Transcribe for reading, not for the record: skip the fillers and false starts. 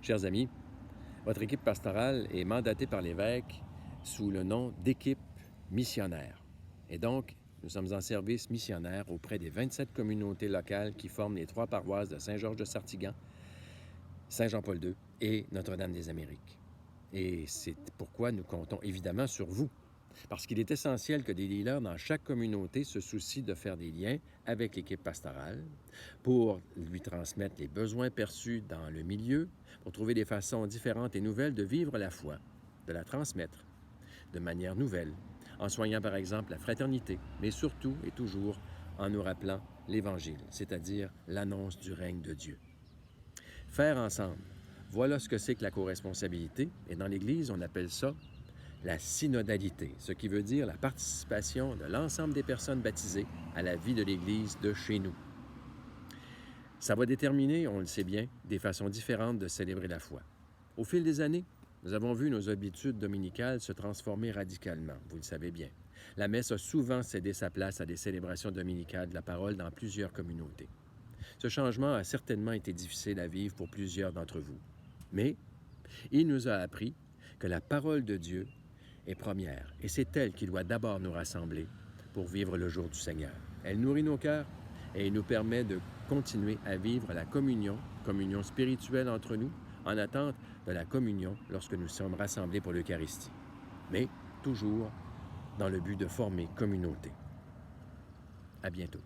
Chers amis, votre équipe pastorale est mandatée par l'évêque sous le nom d'équipe missionnaire. Et donc, nous sommes en service missionnaire auprès des 27 communautés locales qui forment les 3 paroisses de Saint-Georges-de-Sartigan, Saint-Jean-Paul II et Notre-Dame-des-Amériques. Et c'est pourquoi nous comptons évidemment sur vous. Parce qu'il est essentiel que des leaders dans chaque communauté se soucient de faire des liens avec l'équipe pastorale pour lui transmettre les besoins perçus dans le milieu, pour trouver des façons différentes et nouvelles de vivre la foi, de la transmettre de manière nouvelle, en soignant par exemple la fraternité, mais surtout et toujours en nous rappelant l'Évangile, c'est-à-dire l'annonce du règne de Dieu. Faire ensemble, voilà ce que c'est que la co-responsabilité, et dans l'Église, on appelle ça la synodalité, ce qui veut dire la participation de l'ensemble des personnes baptisées à la vie de l'Église de chez nous. Ça va déterminer, on le sait bien, des façons différentes de célébrer la foi. Au fil des années, nous avons vu nos habitudes dominicales se transformer radicalement, vous le savez bien. La messe a souvent cédé sa place à des célébrations dominicales de la parole dans plusieurs communautés. Ce changement a certainement été difficile à vivre pour plusieurs d'entre vous. Mais il nous a appris que la parole de Dieu est première, et c'est elle qui doit d'abord nous rassembler pour vivre le jour du Seigneur. Elle nourrit nos cœurs et nous permet de continuer à vivre la communion spirituelle entre nous, en attente de la communion lorsque nous sommes rassemblés pour l'Eucharistie. Mais toujours dans le but de former communauté. À bientôt.